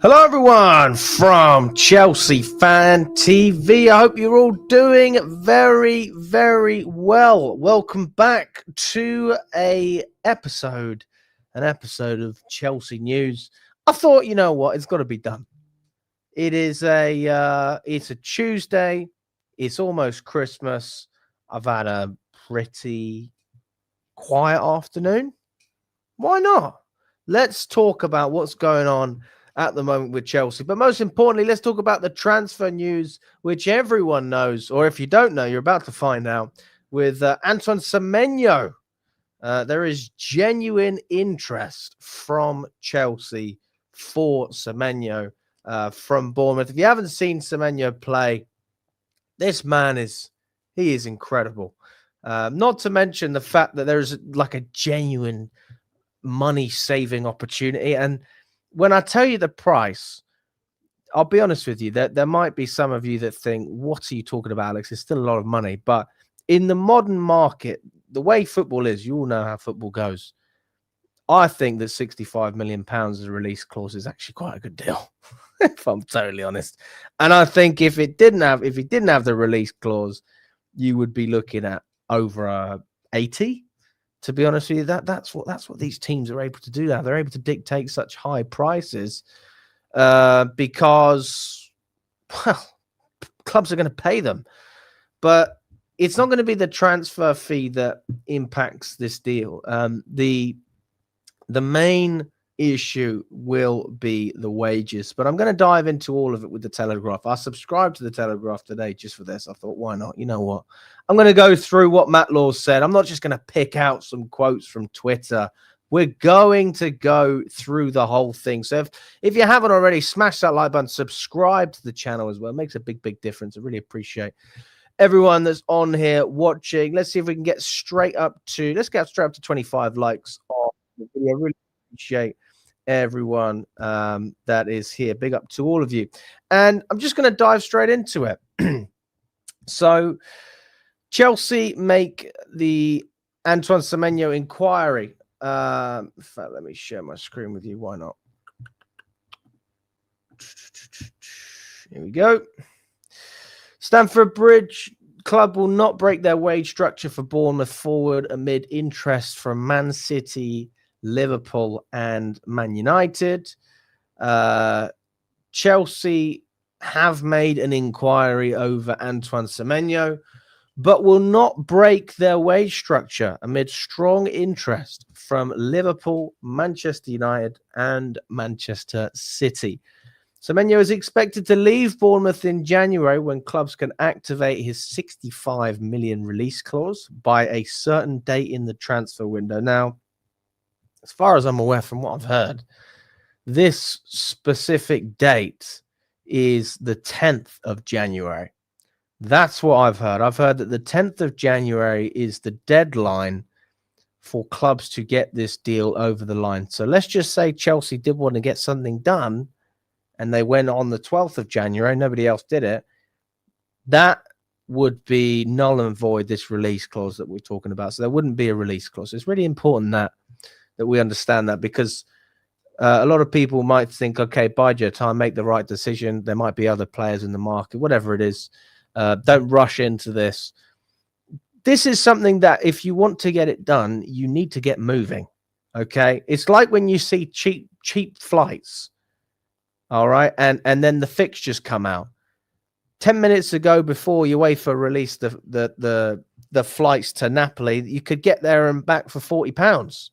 Hello everyone from Chelsea Fan TV. I hope you're all doing very, very well. Welcome back to an episode of Chelsea News. I thought, you know what, it's got to be done. It's a Tuesday. It's almost Christmas. I've had a pretty quiet afternoon. Why not? Let's talk about what's going on at the moment with Chelsea. But most importantly, let's talk about the transfer news, which everyone knows, or if you don't know, you're about to find out, with Antoine Semenyo. There is genuine interest from Chelsea for Semenyo from Bournemouth. If you haven't seen Semenyo play, this man is incredible. Not to mention the fact that there's like a genuine money-saving opportunity. And when I tell you the price, I'll be honest with you, that there might be some of you that think, what are you talking about, Alex? It's still a lot of money. But in the modern market, the way football is, you all know how football goes. I think that £65 million as a release clause is actually quite a good deal, if I'm totally honest. And I think if he didn't have the release clause, you would be looking at over 80. To be honest with you, that's what these teams are able to do now. They're able to dictate such high prices because, well, clubs are going to pay them. But it's not going to be the transfer fee that impacts this deal. The main issue will be the wages, but I'm going to dive into all of it with the Telegraph. I subscribed to the Telegraph today just for this. I thought, why not? You know what? I'm going to go through what Matt Law said. I'm not just going to pick out some quotes from Twitter. We're going to go through the whole thing. So if you haven't already, smash that like button, subscribe to the channel as well. It makes a big difference. I really appreciate everyone that's on here watching. Let's see if we can get straight up to 25 likes on the video. I really appreciate everyone that is here. Big up to all of you. And I'm just going to dive straight into it. So Chelsea make the Antoine Semenyo inquiry. In fact, let me share my screen with you. Why not? Here we go. Stamford Bridge club will not break their wage structure for Bournemouth forward amid interest from Man City, Liverpool and Man United. Chelsea have made an inquiry over Antoine Semenyo, but will not break their wage structure amid strong interest from Liverpool, Manchester United and Manchester City. Semenyo is expected to leave Bournemouth in January when clubs can activate his £65 million release clause by a certain date in the transfer window. Now, as far as I'm aware, from what I've heard, this specific date is the 10th of January. That's what I've heard. I've heard that the 10th of January is the deadline for clubs to get this deal over the line. So let's just say Chelsea did want to get something done and they went on the 12th of January. Nobody else did it. That would be null and void, this release clause that we're talking about. So there wouldn't be a release clause. It's really important that we understand that, because a lot of people might think, okay, bide your time, make the right decision. There might be other players in the market, whatever it is. Don't rush into this. This is something that if you want to get it done, you need to get moving. Okay. It's like when you see cheap flights. All right. And then the fixtures come out 10 minutes ago before UEFA released the flights to Napoli. You could get there and back for £40.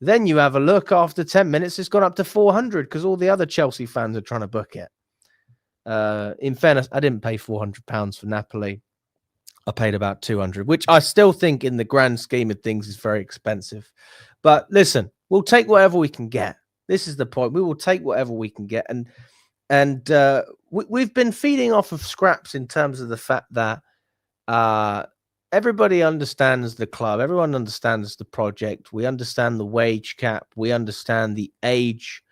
Then you have a look after 10 minutes, it's gone up to 400 because all the other Chelsea fans are trying to book it. In fairness, I didn't pay £400 for Napoli. I paid about 200, which I still think in the grand scheme of things is very expensive. But listen, we'll take whatever we can get. This is the point. We will take whatever we can get. And we've been feeding off of scraps in terms of the fact that everybody understands the club. Everyone understands the project. We understand the wage cap. We understand the age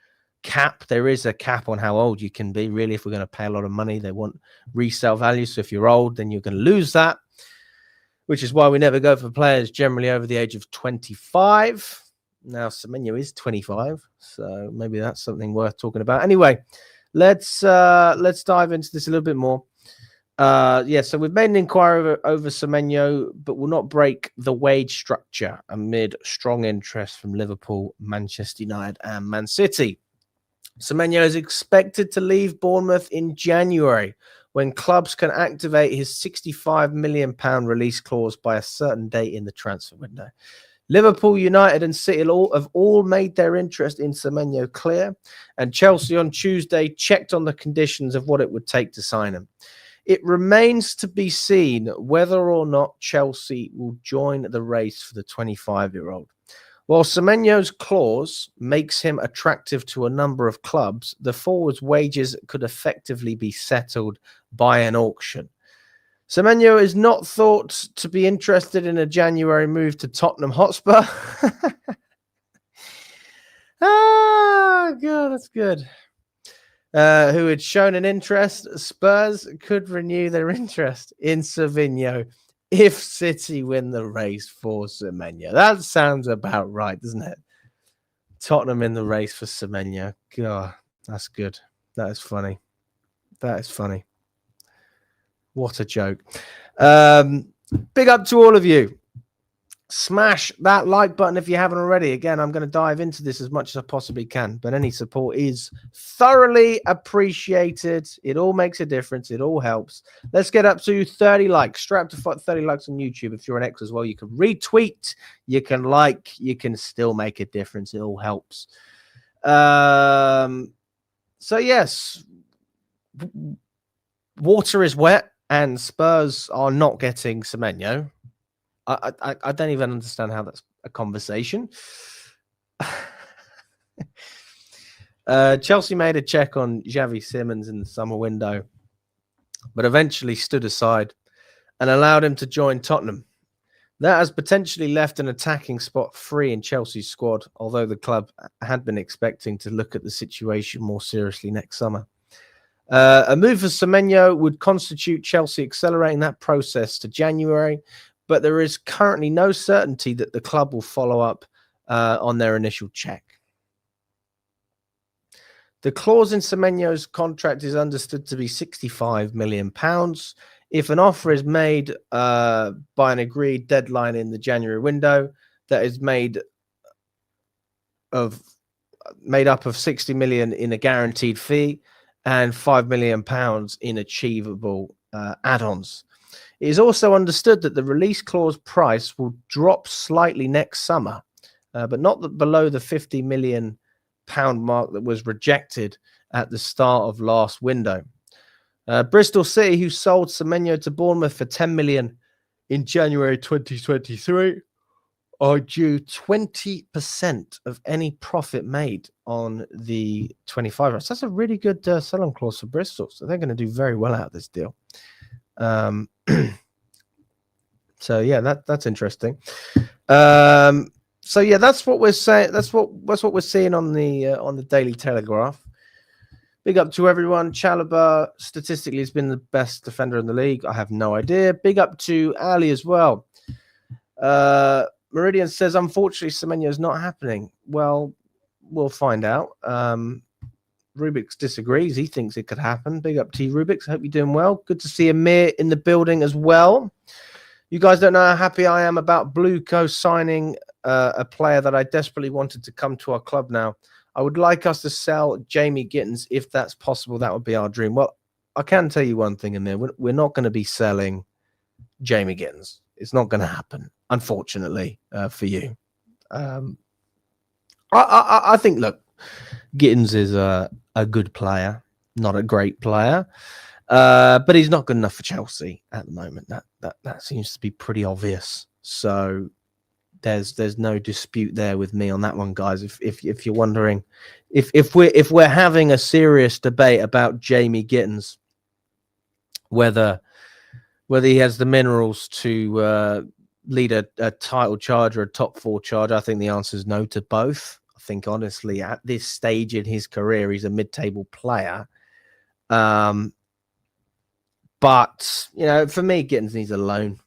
cap. There is a cap on how old you can be. Really, if we're going to pay a lot of money, they want resale value. So if you're old, then you're going to lose that, which is why we never go for players generally over the age of 25. Now Semenyo is 25, so maybe that's something worth talking about. Anyway, let's dive into this a little bit more. So we've made an inquiry over Semenyo, but will not break the wage structure amid strong interest from Liverpool, Manchester United, and Man City. Semenyo is expected to leave Bournemouth in January, when clubs can activate his £65 million release clause by a certain date in the transfer window. Liverpool, United, and City have all made their interest in Semenyo clear, and Chelsea on Tuesday checked on the conditions of what it would take to sign him. It remains to be seen whether or not Chelsea will join the race for the 25-year-old. While Semenyo's clause makes him attractive to a number of clubs, the forward's wages could effectively be settled by an auction. Semenyo is not thought to be interested in a January move to Tottenham Hotspur. Oh, God, that's good. Who had shown an interest. Spurs could renew their interest in Semenyo if City win the race for Semenyo. That sounds about right, doesn't it? Tottenham in the race for Semenyo. God, that's good. That is funny. That is funny. What a joke. Big up to all of you. Smash that like button if you haven't already. Again, I'm going to dive into this as much as I possibly can, but any support is thoroughly appreciated. It all makes a difference. It all helps. Let's get up to 30 likes. Straight up to 30 likes on YouTube. If you're an X as well, you can retweet, you can like, you can still make a difference. It all helps. So yes, water is wet and Spurs are not getting Semenyo. I don't even understand how that's a conversation. Chelsea made a check on Xavi Simons in the summer window, but eventually stood aside and allowed him to join Tottenham. That has potentially left an attacking spot free in Chelsea's squad, although the club had been expecting to look at the situation more seriously next summer. A move for Semenyo would constitute Chelsea accelerating that process to January, but there is currently no certainty that the club will follow up on their initial check. The clause in Semenyo's contract is understood to be £65 million. If an offer is made by an agreed deadline in the January window that is made up of 60 million in a guaranteed fee and £5 million in achievable add-ons. It is also understood that the release clause price will drop slightly next summer, but not below the £50 million mark that was rejected at the start of last window. Bristol City, who sold Semenyo to Bournemouth for 10 million in January 2023, are due 20% of any profit made on the 25 rounds. That's a really good sell-on clause for Bristol, so they're going to do very well out of this deal. So yeah, that's interesting. So yeah, that's what we're saying. That's what we're seeing on the Daily Telegraph. Big up to everyone. Chalobah statistically has been the best defender in the league. I have no idea. Big up to Ali as well. Meridian says, unfortunately, Semenyo is not happening. Well, we'll find out. Rubik's disagrees. He thinks it could happen. Big up to you, Rubik's. I hope you're doing well. Good to see Amir in the building as well. You guys don't know how happy I am about Blueco signing a player that I desperately wanted to come to our club now. I would like us to sell Jamie Gittins if that's possible. That would be our dream. Well, I can tell you one thing, Amir. We're not going to be selling Jamie Gittins. It's not going to happen, unfortunately, for you. I think, look, Gittins is a good player, not a great player, but he's not good enough for Chelsea at the moment. That seems to be pretty obvious. So there's no dispute there with me on that one, guys. If you're wondering, if we're having a serious debate about Jamie Gittins, whether he has the minerals to lead a title charge or a top four charge, I think the answer is no to both. I think, honestly, at this stage in his career, he's a mid-table player. But, you know, for me, Gittins needs a loan.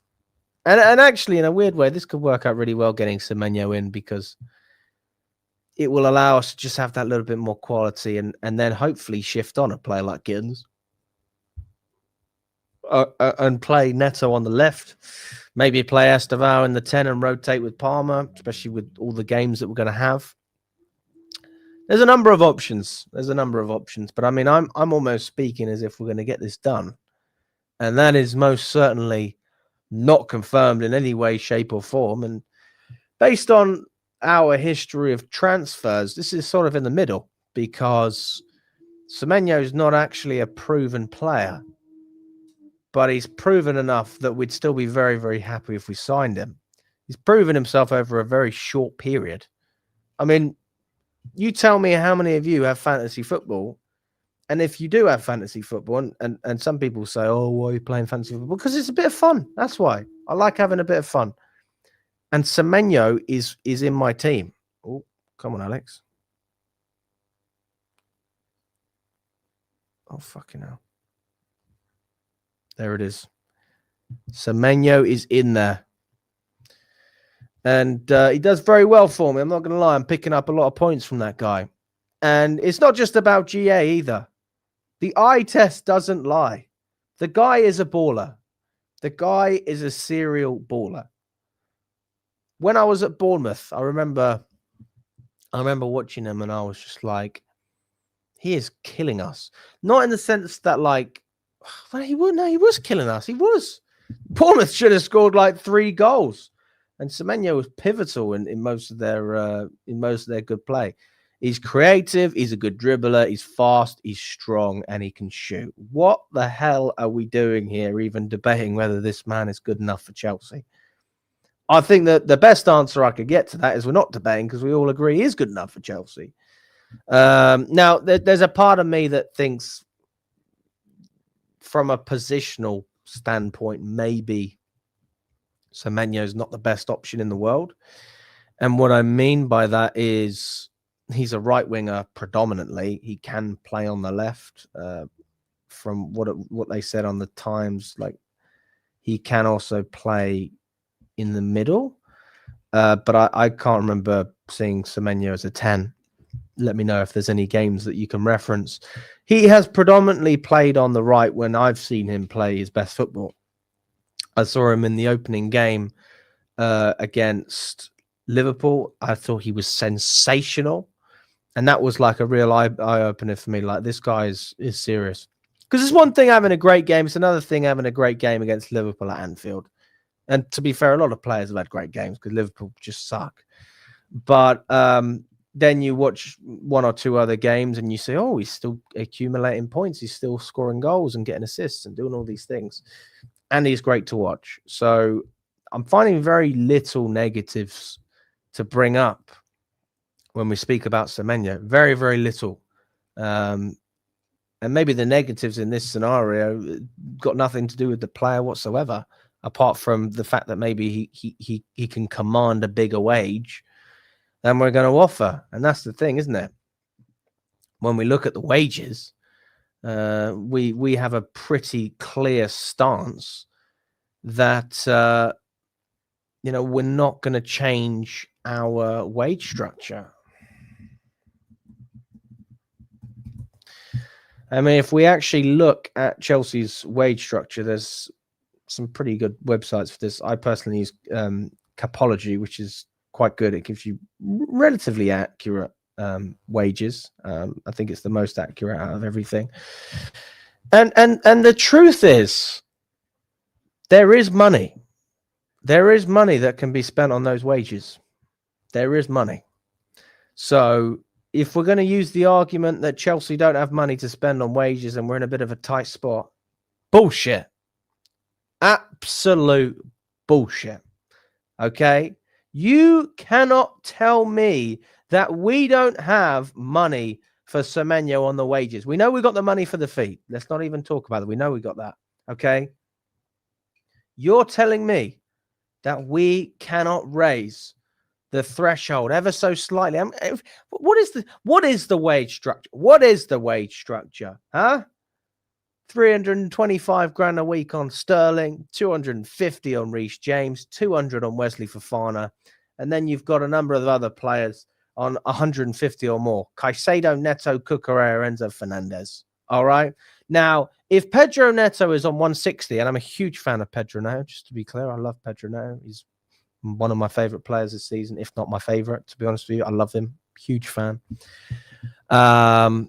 And actually, in a weird way, this could work out really well getting Semenyo in because it will allow us to just have that little bit more quality and then hopefully shift on a player like Giddens and play Neto on the left. Maybe play Estevao in the 10 and rotate with Palmer, especially with all the games that we're going to have. There's a number of options. But I mean, I'm almost speaking as if we're going to get this done. And that is most certainly not confirmed in any way, shape, or form. And based on our history of transfers, this is sort of in the middle because Semenyo is not actually a proven player, but he's proven enough that we'd still be very, very happy if we signed him. He's proven himself over a very short period. I mean, you tell me how many of you have fantasy football, and if you do have fantasy football, and some people say, oh, why are you playing fantasy football? Because it's a bit of fun. That's why. I like having a bit of fun. And Semenyo is in my team. Oh, come on, Alex. Oh, fucking hell. There it is. Semenyo is in there. And he does very well for me. I'm not going to lie. I'm picking up a lot of points from that guy. And it's not just about GA either. The eye test doesn't lie. The guy is a baller. The guy is a serial baller. When I was at Bournemouth, I remember watching him and I was just like, he is killing us. Not in the sense that like, well, he was killing us. He was. Bournemouth should have scored like 3 goals. And Semenyo was pivotal in most of their good play. He's creative, he's a good dribbler, he's fast, he's strong, and he can shoot. What the hell are we doing here, even debating whether this man is good enough for Chelsea? I think that the best answer I could get to that is we're not debating because we all agree he is good enough for Chelsea. Now, there's a part of me that thinks from a positional standpoint, maybe Semenyo is not the best option in the world. And what I mean by that is he's a right winger predominantly. He can play on the left. From what they said on the Times, like he can also play in the middle. But I can't remember seeing Semenyo as a 10. Let me know if there's any games that you can reference. He has predominantly played on the right when I've seen him play his best football. I saw him in the opening game against Liverpool. I thought he was sensational. And that was like a real eye-opener for me. Like, this guy is serious. Because it's one thing having a great game. It's another thing having a great game against Liverpool at Anfield. And to be fair, a lot of players have had great games because Liverpool just suck. But then you watch 1 or 2 other games and you say, oh, he's still accumulating points. He's still scoring goals and getting assists and doing all these things. And he's great to watch. So I'm finding very little negatives to bring up when we speak about Semenyo. Very, very little. And maybe the negatives in this scenario got nothing to do with the player whatsoever, apart from the fact that maybe he can command a bigger wage than we're going to offer. And that's the thing, isn't it? When we look at the wages, we have a pretty clear stance that we're not going to change our wage structure. I mean, if we actually look at Chelsea's wage structure, there's some pretty good websites for this. I personally use Capology, which is quite good. It gives you relatively accurate wages. I think it's the most accurate out of everything. And the truth is, there is money. There is money that can be spent on those wages. There is money. So if we're going to use the argument that Chelsea don't have money to spend on wages and we're in a bit of a tight spot, bullshit. Absolute bullshit. Okay? You cannot tell me that we don't have money for Semenyo on the wages. We know we got the money for the fee. Let's not even talk about it. We know we got that. Okay? You're telling me that we cannot raise the threshold ever so slightly. What is the wage structure? What is the wage structure? Huh? 325 grand a week on Sterling, 250 on Reece James, 200 on Wesley Fofana, and then you've got a number of other players on 150 or more. Caicedo, Neto, Cucurella, Enzo Fernandez. All right. Now, if Pedro Neto is on 160, and I'm a huge fan of Pedro Neto, just to be clear, I love Pedro Neto. He's one of my favorite players this season, if not my favorite, to be honest with you. I love him. Huge fan. But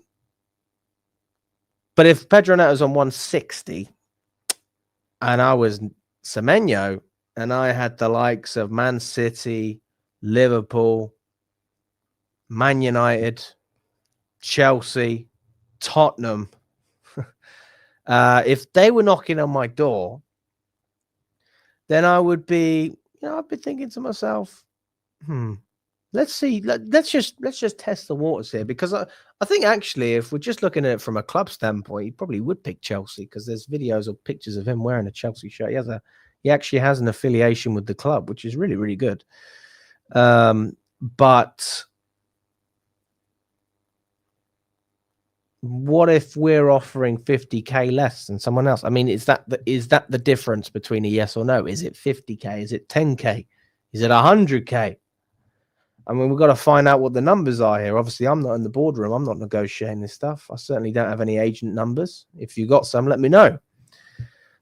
if Pedro Neto's on 160 and I was Semenyo and I had the likes of Man City, Liverpool, Man United, Chelsea, Tottenham, if they were knocking on my door, then I would be, I'd be thinking to myself, let's see, let's just test the waters here, because I think actually, if we're just looking at it from a club standpoint, he probably would pick Chelsea, because there's videos or pictures of him wearing a Chelsea shirt. He actually has an affiliation with the club, which is really, really good. But what if we're offering 50k less than someone else? I mean, is that the difference between a yes or no? Is it 50k? Is it 10k? Is it 100k? I mean, we've got to find out what the numbers are here. Obviously, I'm not in the boardroom. I'm not negotiating this stuff. I certainly don't have any agent numbers. If you got some, let me know.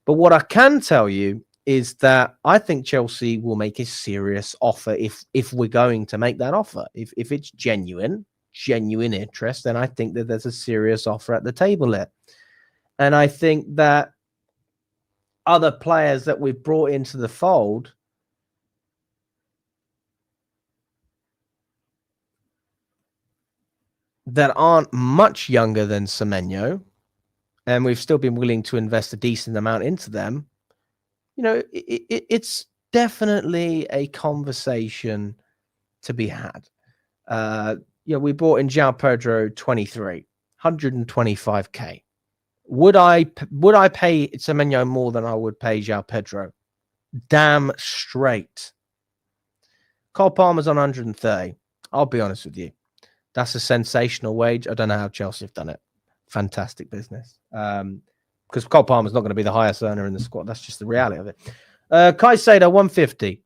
But what I can tell you is that I think Chelsea will make a serious offer if we're going to make that offer. If it's genuine interest, then I think that there's a serious offer at the table here. And I think that other players that we've brought into the fold that aren't much younger than Semenyo, and we've still been willing to invest a decent amount into them, it's definitely a conversation to be had. We bought in João Pedro 23, 125k. Would I pay Semenyo more than I would pay João Pedro? Damn straight. Cole Palmer's on 130. I'll be honest with you. That's a sensational wage. I don't know how Chelsea have done it. Fantastic business. Because Cole Palmer's not going to be the highest earner in the squad. That's just the reality of it. Caicedo, 150.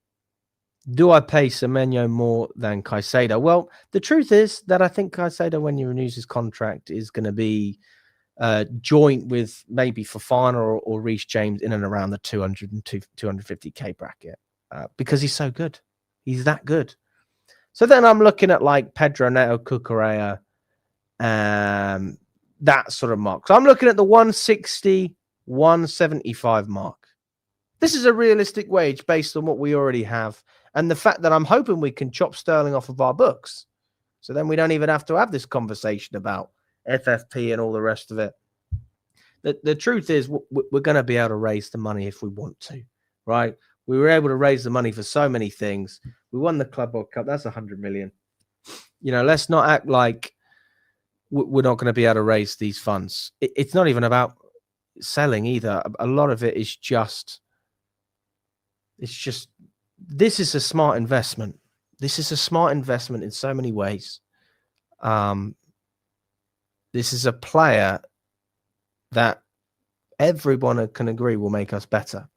Do I pay Semenyo more than Caicedo? Well, the truth is that I think Caicedo, when he renews his contract, is going to be joint with maybe Fofana or Reece James in and around the 200 and 250k bracket, because he's so good. He's that good. So then I'm looking at like Pedro Neto, Cucurella, that sort of mark. So I'm looking at the 160, 175 mark. This is a realistic wage based on what we already have, and the fact that I'm hoping we can chop Sterling off of our books. So then we don't even have to have this conversation about FFP and all the rest of it. The truth is, we're going to be able to raise the money if we want to, right? We were able to raise the money for so many things. We won the Club World Cup. That's 100 million. Let's not act like we're not going to be able to raise these funds. It's not even about selling either. A lot of it is just, this is a smart investment. This is a smart investment in so many ways. This is a player that everyone can agree will make us better.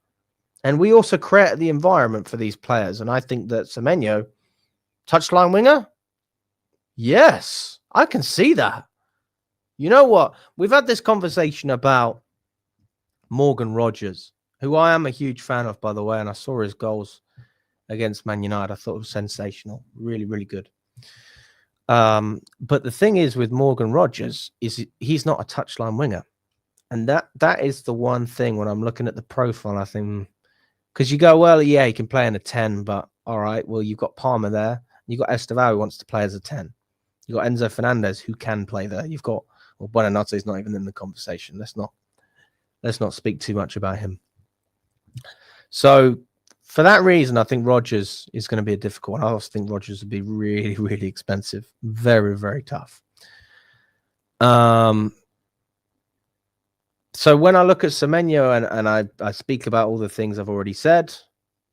And we also create the environment for these players. And I think that Semenyo, touchline winger, yes, I can see that. You know what? We've had this conversation about Morgan Rogers, who I am a huge fan of, by the way, and I saw his goals against Man United. I thought it was sensational. Really, really good. But the thing is with Morgan Rogers is he's not a touchline winger. And that is the one thing when I'm looking at the profile, I think, because you go, well, yeah, he can play in a 10, but all right, well, you've got Palmer there. You've got Estevao who wants to play as a 10. You've got Enzo Fernandez who can play there. You've got, well, Buonanotte is not even in the conversation. Let's not speak too much about him. So for that reason, I think Rogers is going to be a difficult one. I also think Rogers would be really, really expensive. Very, very tough. So when I look at Semenyo and I speak about all the things I've already said,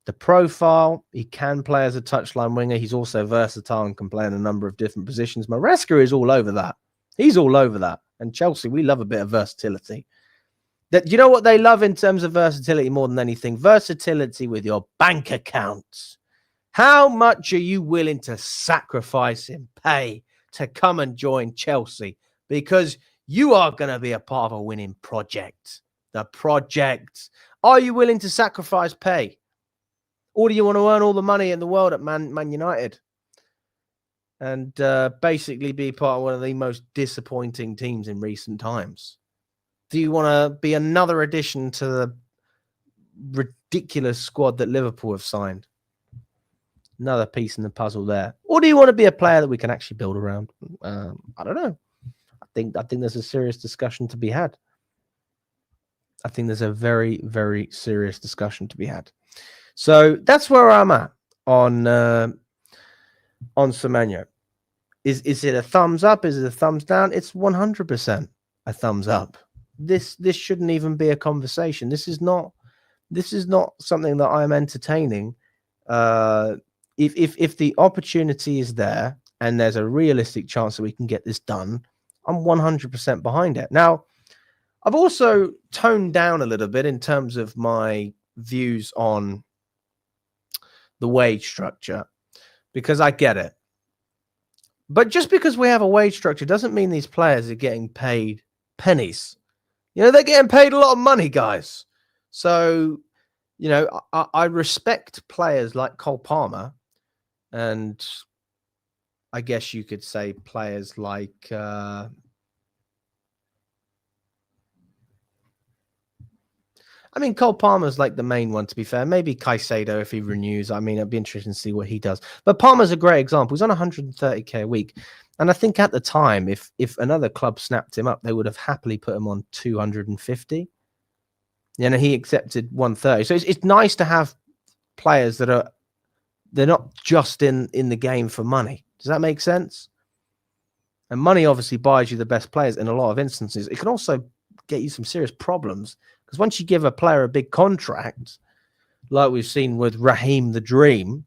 the profile, he can play as a touchline winger. He's also versatile and can play in a number of different positions. Maresca is all over that. He's all over that. And Chelsea, we love a bit of versatility. That, you know what they love in terms of versatility more than anything? Versatility with your bank accounts. How much are you willing to sacrifice in pay to come and join Chelsea? Because you are going to be a part of a winning project. The project. Are you willing to sacrifice pay? Or do you want to earn all the money in the world at Man United? And basically be part of one of the most disappointing teams in recent times? Do you want to be another addition to the ridiculous squad that Liverpool have signed? Another piece in the puzzle there. Or do you want to be a player that we can actually build around? I don't know. I think there's a serious discussion to be had. I think there's a very, very serious discussion to be had. So that's where I'm at on Semenyo. Is it a thumbs up? Is it a thumbs down? It's 100% a thumbs up. This shouldn't even be a conversation. This is not something that I'm entertaining. If the opportunity is there and there's a realistic chance that we can get this done, I'm 100% behind it. Now, I've also toned down a little bit in terms of my views on the wage structure, because I get it. But just because we have a wage structure doesn't mean these players are getting paid pennies. They're getting paid a lot of money, guys. So, I respect players like Cole Palmer, and I guess you could say players like Cole Palmer's like the main one, to be fair. Maybe Caicedo, if he renews. It'd be interesting to see what he does. But Palmer's a great example. He's on 130k a week. And I think at the time, if another club snapped him up, they would have happily put him on 250. He accepted 130. So it's nice to have players they're not just in the game for money. Does that make sense? And money obviously buys you the best players in a lot of instances. It can also get you some serious problems, because once you give a player a big contract, like we've seen with Raheem the Dream,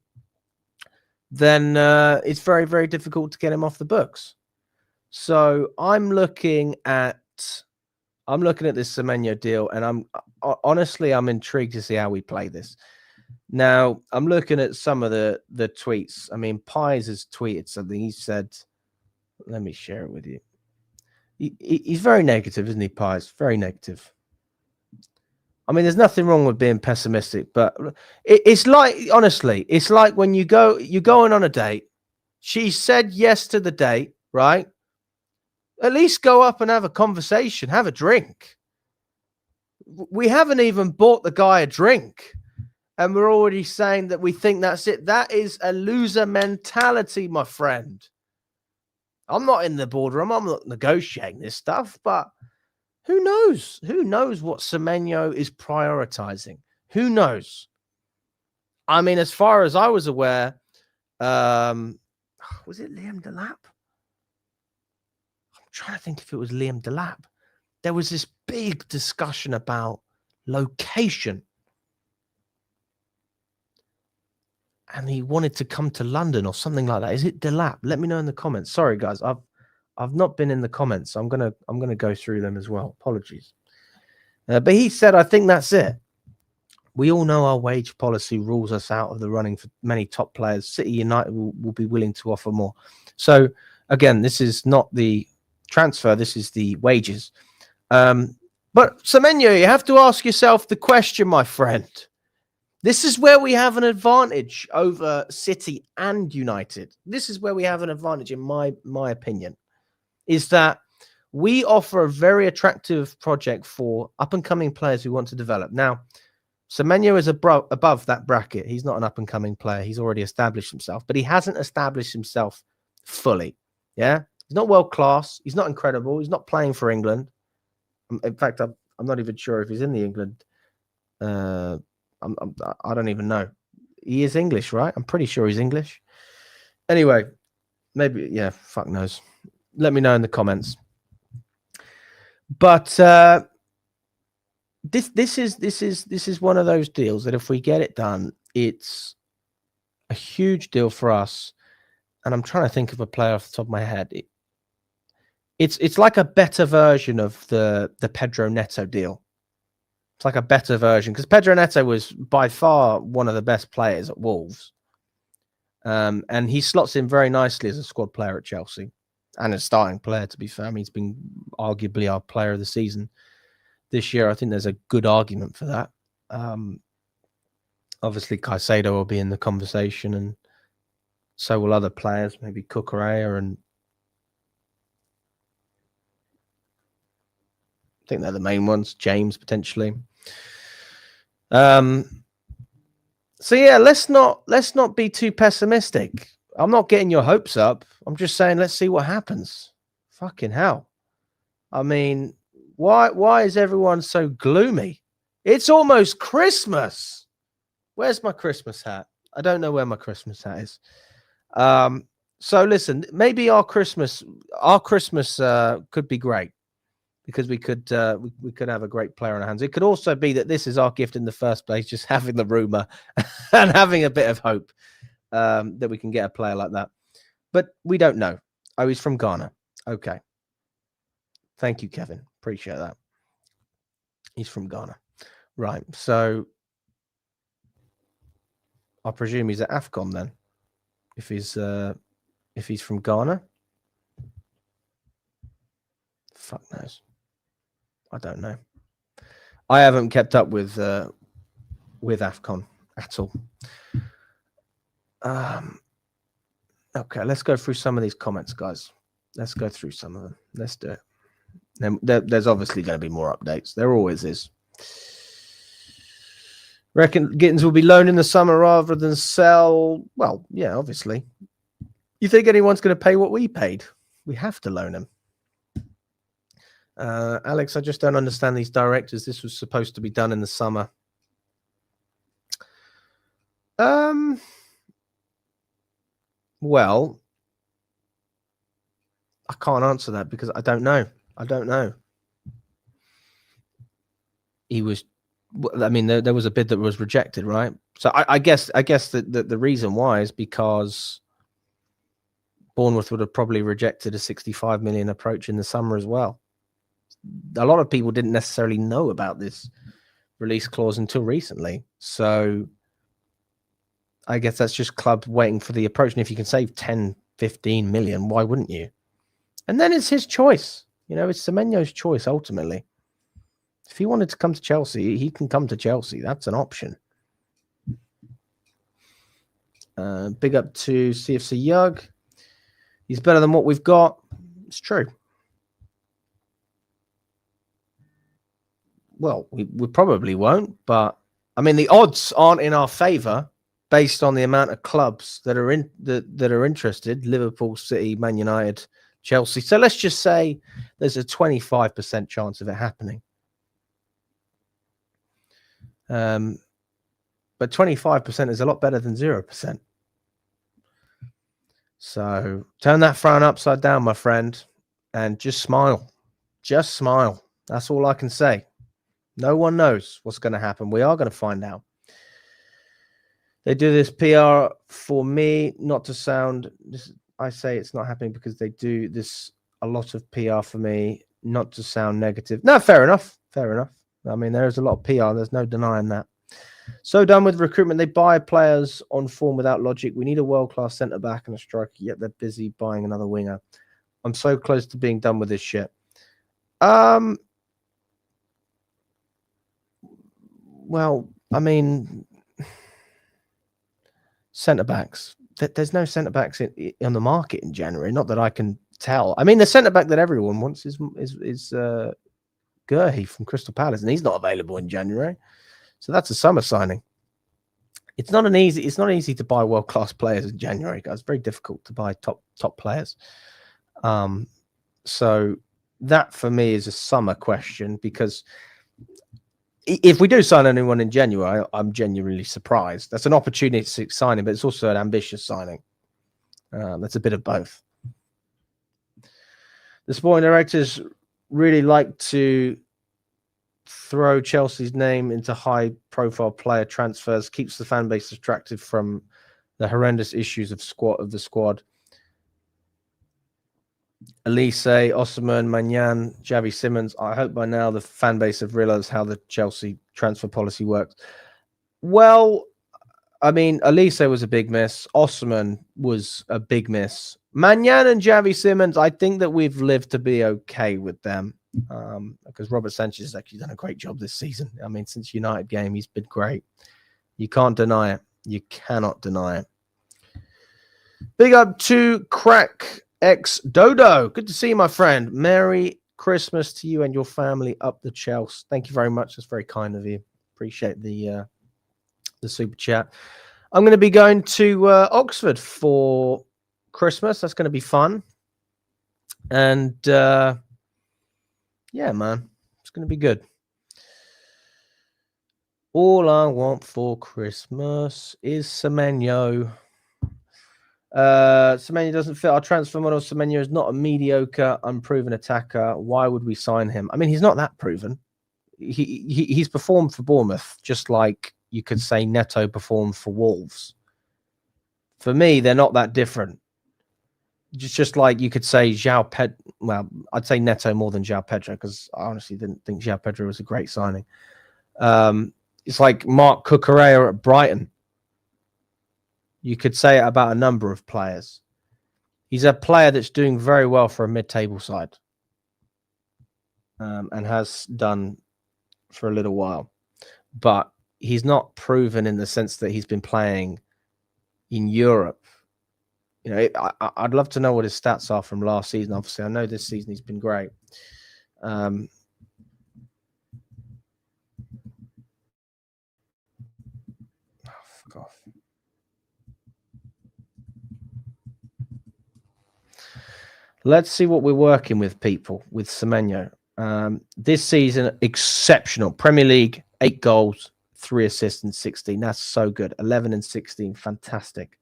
then it's very, very difficult to get him off the books. So I'm looking at this Semenyo deal, and I'm intrigued to see how we play this. Now, I'm looking at some of the tweets. Pies has tweeted something. He said, let me share it with you. He's very negative, isn't he, Pies? Very negative. There's nothing wrong with being pessimistic, but it's like, honestly, it's like when you're going on a date. She said yes to the date, right? At least go up and have a conversation, have a drink. We haven't even bought the guy a drink, and we're already saying that we think that's it. That is a loser mentality, my friend. I'm not in the boardroom. I'm not negotiating this stuff, but who knows? Who knows what Semenyo is prioritizing? Who knows? As far as I was aware, was it Liam Delap? I'm trying to think if it was Liam Delap. There was this big discussion about location, and he wanted to come to London or something like that. Is it Delap? Let me know in the comments. Sorry, guys, I've not been in the comments, so I'm gonna go through them as well. Apologies. But he said, I think that's it. We all know our wage policy rules us out of the running for many top players. City United will be willing to offer more. So again, this is not the transfer. This is the wages. But Semenyo, you have to ask yourself the question, my friend. This is where we have an advantage over City and United. This is where we have an advantage, in my opinion, is that we offer a very attractive project for up-and-coming players who want to develop. Now, Semenyo is above that bracket. He's not an up-and-coming player. He's already established himself, but he hasn't established himself fully. Yeah? He's not world-class. He's not incredible. He's not playing for England. In fact, I'm not even sure if he's in the England. I don't even know. He is English, right? I'm pretty sure he's English. Anyway, maybe, yeah, fuck knows. Let me know in the comments. But this is one of those deals that if we get it done, it's a huge deal for us. And I'm trying to think of a player off the top of my head. It's like a better version of the Pedro Neto deal. It's like a better version, because Pedro Neto was by far one of the best players at Wolves. And he slots in very nicely as a squad player at Chelsea and a starting player, to be fair. I mean, he's been arguably our player of the season this year. I think there's a good argument for that. Obviously, Caicedo will be in the conversation, and so will other players, maybe Cucurella, and I think they're the main ones. James, potentially. So yeah, let's not be too pessimistic. I'm not getting your hopes up. I'm just saying let's see what happens. Fucking hell. I mean, why is everyone so gloomy? It's almost Christmas. Where's my Christmas hat? I don't know where my Christmas hat is. So listen, maybe our Christmas could be great because we could have a great player on our hands. It could also be that this is our gift in the first place, just having the rumor and having a bit of hope that we can get a player like that. But we don't know. Oh, he's from Ghana. Okay. Thank you, Kevin. Appreciate that. He's from Ghana. Right. So I presume he's at AFCON then. If he's from Ghana. Fuck knows. I don't know. I haven't kept up with AFCON at all. Okay, let's go through some of these comments, guys. Let's go through some of them. Let's do it. Then there's obviously going to be more updates. There always is. Reckon Gittins will be loaned in the summer rather than sell. Well, yeah, obviously. You think anyone's going to pay what we paid? We have to loan him. Alex, I just don't understand these directors. This was supposed to be done in the summer. Well, I can't answer that because I don't know. I don't know. He was, I mean, there was a bid that was rejected, right? So I guess that the reason why is because Bournemouth would have probably rejected a 65 million approach in the summer as well. A lot of people didn't necessarily know about this release clause until recently. So I guess that's just clubs waiting for the approach. And if you can save 10, 15 million, why wouldn't you? And then it's his choice. You know, it's Semenyo's choice ultimately. If he wanted to come to Chelsea, he can come to Chelsea. That's an option. Big up to cfctvyt. He's better than what we've got. It's true. Well, we probably won't, but I mean the odds aren't in our favour based on the amount of clubs that are interested: Liverpool, City, Man United, Chelsea. So let's just say there's a 25% chance of it happening. But 25% is a lot better than 0%. So turn that frown upside down, my friend, and just smile. Just smile. That's all I can say. No one knows what's going to happen. We are going to find out. They do this PR for me, not to sound... I say it's not happening because they do this a lot of PR for me, not to sound negative. No, fair enough. Fair enough. I mean, there's a lot of PR. There's no denying that. So done with recruitment. They buy players on form without logic. We need a world-class centre-back and a striker, yet they're busy buying another winger. I'm so close to being done with this shit. Well, I mean, centre-backs. There's no centre-backs on the market in January, not that I can tell. I mean, the centre-back that everyone wants is Gurhey from Crystal Palace, and he's not available in January. So that's a summer signing. It's not easy to buy world-class players in January, guys. It's very difficult to buy top players. So that for me is a summer question, because if we do sign anyone in January, I'm genuinely surprised. That's an opportunistic signing, but it's also an ambitious signing. That's a bit of both. The sporting directors really like to throw Chelsea's name into high-profile player transfers, keeps the fan base distracted from the horrendous issues of the squad. Elise, Osimhen, Manyan, Xavi Simons. I hope by now the fan base have realised how the Chelsea transfer policy works. Well, I mean, Elise was a big miss. Osman was a big miss. Manyan and Javi Simmons, I think that we've lived to be okay with them. Because Robert Sanchez has actually done a great job this season. I mean, since United game, he's been great. You can't deny it. You cannot deny it. Big up to Crack X Dodo. Good to see you, my friend. Merry Christmas to you and your family up the Chelsea. Thank you very much. That's very kind of you. Appreciate the super chat. I'm going to be going to Oxford for Christmas. That's going to be fun. And yeah, man, it's going to be good. All I want for Christmas is Semenyo. Semenyo doesn't fit our transfer model. Semenyo is not a mediocre, unproven attacker. Why would we sign him? I mean, he's not that proven. He's performed for Bournemouth, just like you could say Neto performed for Wolves. For me, they're not that different. Just like you could say João Pedro. Well, I'd say Neto more than João Pedro because I honestly didn't think João Pedro was a great signing. It's like Mark Cucurella at Brighton. You could say it about a number of players. He's a player that's doing very well for a mid-table side and has done for a little while. But he's not proven in the sense that he's been playing in Europe. You know, I'd love to know what his stats are from last season. Obviously, I know this season he's been great. Fuck off. Let's see what we're working with, people, with Semenyo. This season, exceptional. Premier League, 8 goals, 3 assists and 16. That's so good. 11 and 16, fantastic.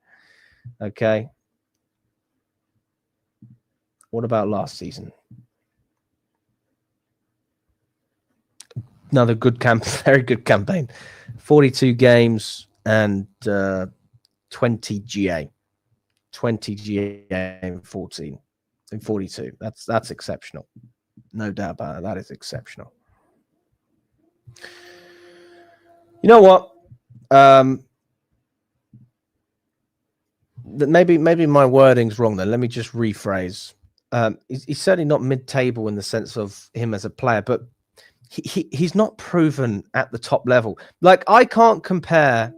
Okay. What about last season? Another good very good campaign. 42 games and 20 GA. 20 GA in 14. In 42. That's exceptional. No doubt about it. That is exceptional. You know what? Maybe my wording's wrong then. Let me just rephrase. He's certainly not mid-table in the sense of him as a player, but he's not proven at the top level. Like, I can't compare.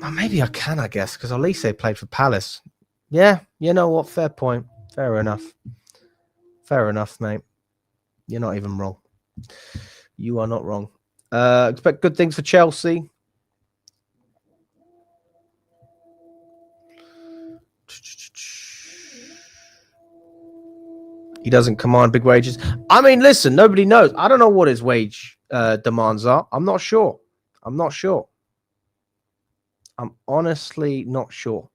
Well, maybe I can, I guess, because Elise played for Palace. Yeah, you know what? Fair point. Fair enough. Fair enough, mate. You're not even wrong. You are not wrong. Expect good things for Chelsea. He doesn't command big wages. I mean, listen, nobody knows. I don't know what his wage demands are. I'm not sure. I'm honestly not sure.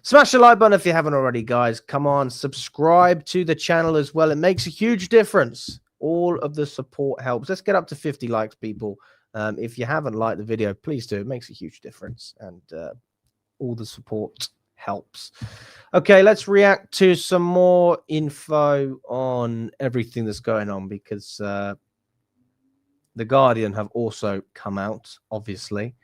Smash the like button if you haven't already, guys. Come on, subscribe to the channel as well. It makes a huge difference. All of the support helps. Let's get up to 50 likes, people. If you haven't liked the video, please do. It makes a huge difference. And all the support helps. Okay, let's react to some more info on everything that's going on because The Guardian have also come out, obviously,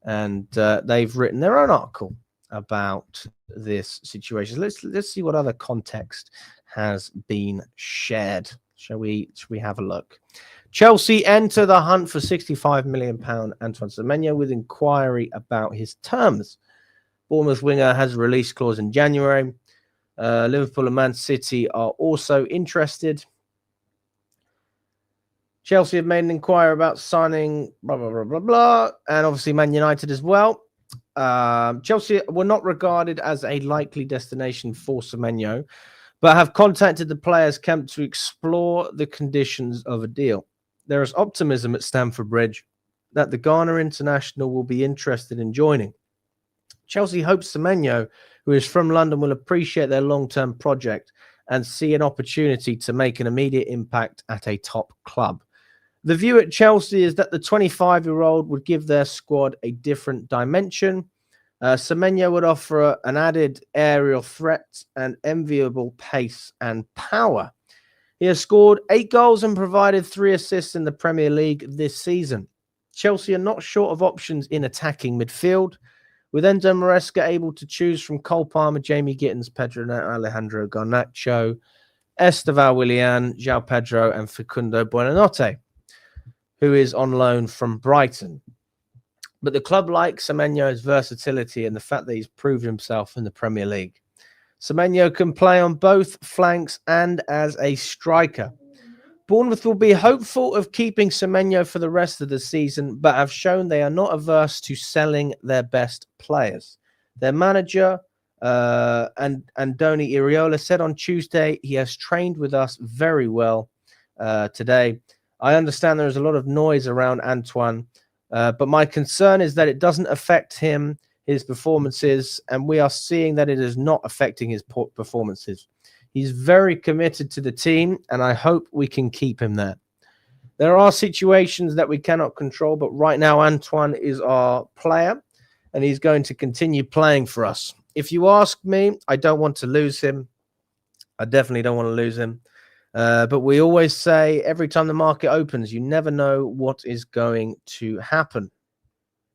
and they've written their own article about this situation. Let's see what other context has been shared. Shall we have a look? Chelsea enter the hunt for £65 million Antoine Semenyo with inquiry about his terms. Bournemouth winger has a release clause in January. Liverpool and Man City are also interested. Chelsea have made an inquiry about signing blah, blah, blah, blah, blah, and obviously Man United as well. Chelsea were not regarded as a likely destination for Semenyo, but have contacted the players' camp to explore the conditions of a deal. There is optimism at Stamford Bridge that the Ghana international will be interested in joining. Chelsea hopes Semenyo, who is from London, will appreciate their long-term project and see an opportunity to make an immediate impact at a top club. The view at Chelsea is that the 25-year-old would give their squad a different dimension. Semenyo would offer an added aerial threat and enviable pace and power. He has scored 8 goals and provided 3 assists in the Premier League this season. Chelsea are not short of options in attacking midfield, with Endo Maresca able to choose from Cole Palmer, Jamie Gittins, Pedro Neto, Alejandro Garnacho, Esteval Willian, João Pedro, and Facundo Buonanotte, who is on loan from Brighton. But the club likes Semenyo's versatility and the fact that he's proved himself in the Premier League. Semenyo can play on both flanks and as a striker. Bournemouth will be hopeful of keeping Semenyo for the rest of the season, but have shown they are not averse to selling their best players. Their manager, Andoni Iraola, said on Tuesday he has trained with us very well today. I understand there is a lot of noise around Antoine, but my concern is that it doesn't affect him, his performances, and we are seeing that it is not affecting his performances. He's very committed to the team, and I hope we can keep him there. There are situations that we cannot control, but right now Antoine is our player, and he's going to continue playing for us. If you ask me, I don't want to lose him. I definitely don't want to lose him. But we always say every time the market opens, you never know what is going to happen.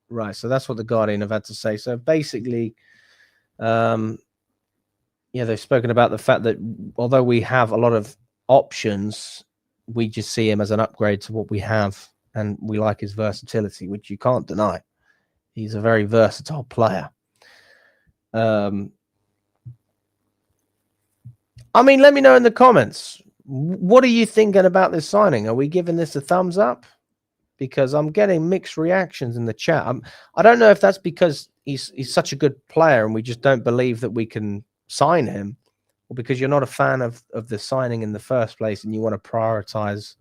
Right, so that's what the Guardian have had to say. So basically, they've spoken about the fact that although we have a lot of options, we just see him as an upgrade to what we have, and we like his versatility, which you can't deny. He's a very versatile player. I mean, let me know in the comments. What are you thinking about this signing? Are we giving this a thumbs up? Because I'm getting mixed reactions in the chat. I don't know if that's because he's such a good player and we just don't believe that we can sign him, or because you're not a fan of the signing in the first place and you want to prioritize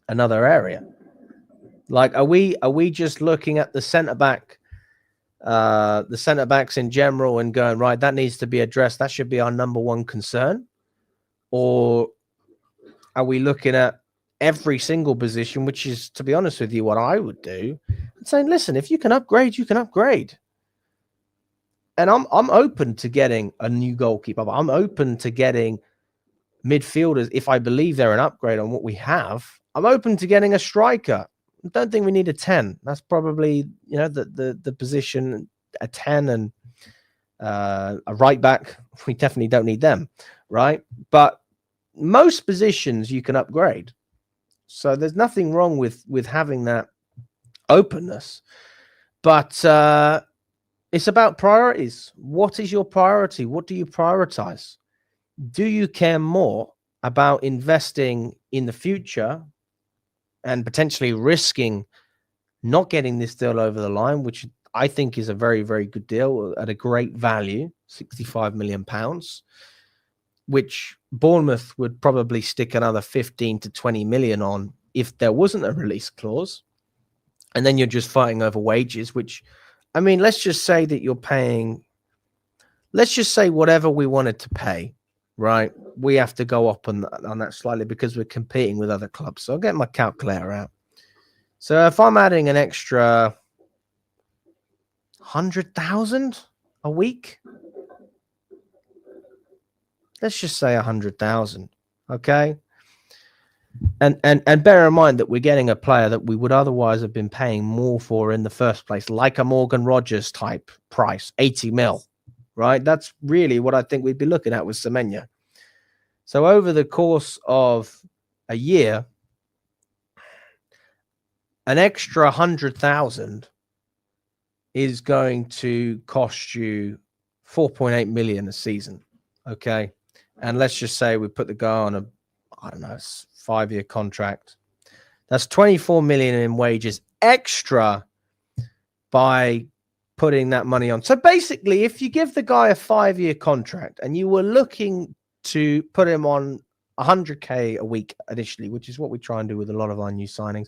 another area. Like, are we just looking at the centre-back, the centre-backs in general and going, right, that needs to be addressed, that should be our number one concern? Or are we looking at every single position, which is, to be honest with you, what I would do, and saying, listen, if you can upgrade, you can upgrade. And I'm open to getting a new goalkeeper. I'm open to getting midfielders if I believe they're an upgrade on what we have. I'm open to getting a striker. I don't think we need a 10. That's probably, the position, a 10 and a right back. We definitely don't need them, right? But most positions you can upgrade. So there's nothing wrong with having that openness. But it's about priorities. What is your priority? What do you prioritize? Do you care more about investing in the future and potentially risking not getting this deal over the line, which I think is a very, very good deal at a great value, £65 million, which Bournemouth would probably stick another 15 to 20 million on if there wasn't a release clause. And then you're just fighting over wages, which, I mean, let's just say that you're paying, let's just say whatever we wanted to pay, right? We have to go up on that slightly because we're competing with other clubs. So I'll get my calculator out. So if I'm adding an extra 100,000 a week, let's just say 100,000, okay? And bear in mind that we're getting a player that we would otherwise have been paying more for in the first place, like a Morgan Rogers type price, 80 mil, right? That's really what I think we'd be looking at with Semenyo. So over the course of a year, an extra 100,000 is going to cost you 4.8 million a season, okay? And let's just say we put the guy on a, I don't know, 5-year contract. That's 24 million in wages extra by putting that money on. So basically, if you give the guy a 5-year contract and you were looking to put him on 100K a week initially, which is what we try and do with a lot of our new signings,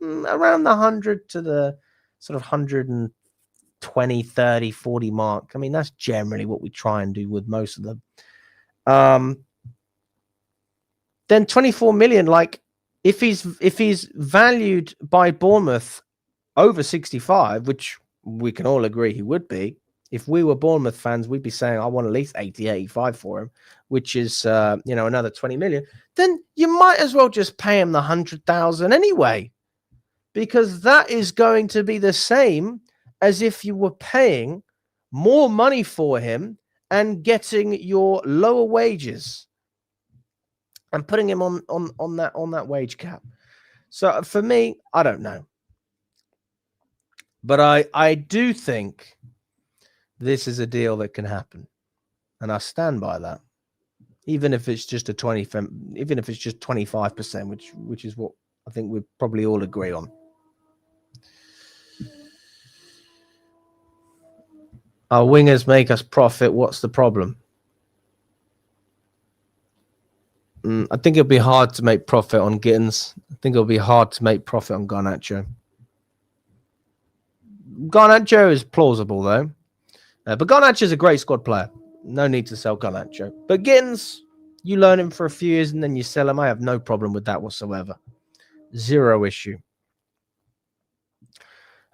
around the 100 to the sort of 120, 30, 40 mark. I mean, that's generally what we try and do with most of them. Then 24 million, like if he's valued by Bournemouth over 65, which we can all agree he would be. If we were Bournemouth fans, we'd be saying, I want at least 80, 85 for him, which is, another 20 million. Then you might as well just pay him the 100,000 anyway. because that is going to be the same as if you were paying more money for him and getting your lower wages and putting him on that wage cap. So for me, I don't know. But I do think this is a deal that can happen. And I stand by that. Even if it's just even if it's just 25%, which is what I think we probably all agree on. Our wingers make us profit. What's the problem? I think it'll be hard to make profit on Gittins. I think it'll be hard to make profit on Garnacho. Garnacho is plausible, though. But Garnacho is a great squad player. No need to sell Garnacho. But Gittins, you learn him for a few years and then you sell him. I have no problem with that whatsoever. Zero issue.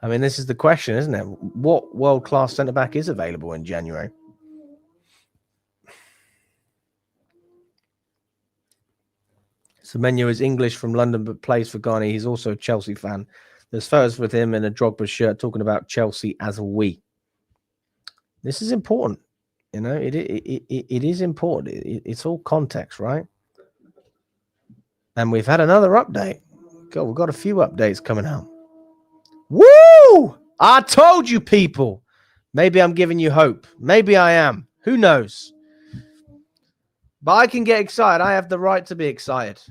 I mean, this is the question, isn't it? What world-class centre-back is available in January? Semenyo is English from London but plays for Ghana. He's also a Chelsea fan. There's photos with him in a Drogba shirt talking about Chelsea as a we. This is important. You know, it is important. It's all context, right? And we've had another update. God, we've got a few updates coming out. Woo! I told you, people. Maybe I'm giving you hope. Maybe I am. Who knows? But I can get excited. I have the right to be excited.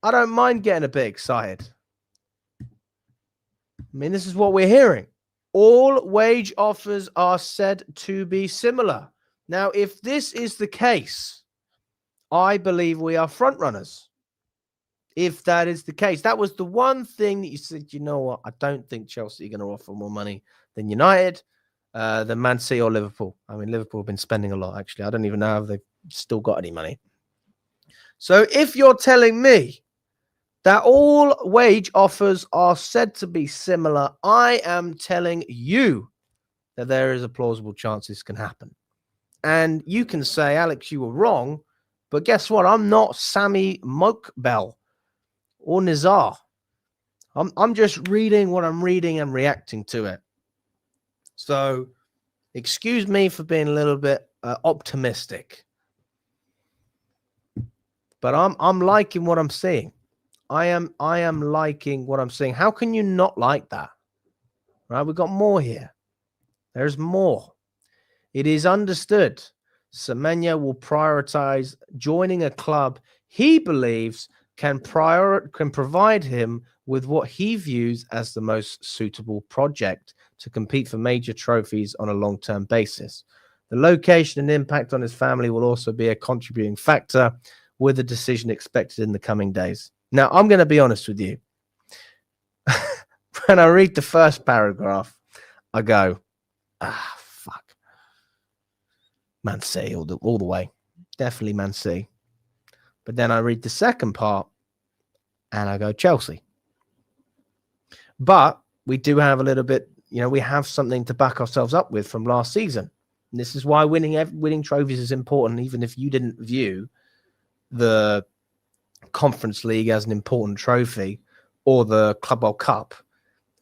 I don't mind getting a bit excited. I mean, this is what we're hearing. All wage offers are said to be similar. Now, if this is the case, I believe we are front runners. If that is the case, that was the one thing that you said, you know what, I don't think Chelsea are going to offer more money than United, than Man City or Liverpool. I mean, Liverpool have been spending a lot, actually. I don't even know if they've still got any money. So if you're telling me that all wage offers are said to be similar, I am telling you that there is a plausible chance this can happen. And you can say, Alex, you were wrong, but guess what? I'm not Sami Mokbel or Nizar. I'm just reading what I'm reading and reacting to it. So excuse me for being a little bit optimistic, but I'm liking what I'm seeing. I am liking what I'm seeing. How can you not like that? Right? We've got more here. There's more. It is understood Semenyo will prioritize joining a club he believes can provide him with what he views as the most suitable project to compete for major trophies on a long-term basis. The location and impact on his family will also be a contributing factor, with a decision expected in the coming days. Now, I'm going to be honest with you. When I read the first paragraph, I go, fuck. Man City all the way. Definitely Man City. But then I read the second part and I go Chelsea. But we do have a little bit, you know, we have something to back ourselves up with from last season. And this is why winning trophies is important, even if you didn't view the Conference League as an important trophy or the Club World Cup.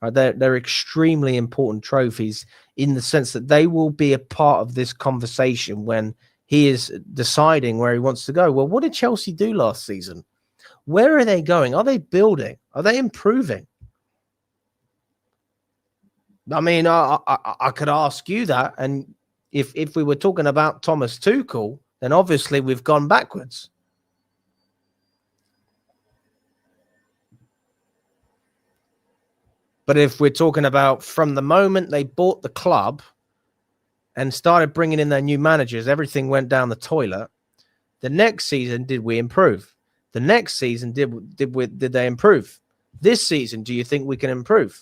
Right? They're extremely important trophies in the sense that they will be a part of this conversation when he is deciding where he wants to go. Well, what did Chelsea do last season? Where are they going? Are they building? Are they improving? I mean, I could ask you that. And if we were talking about Thomas Tuchel, then obviously we've gone backwards. But if we're talking about from the moment they bought the club and started bringing in their new managers, everything went down the toilet. The next season, did we improve? The next season, did they improve? This season, do you think we can improve?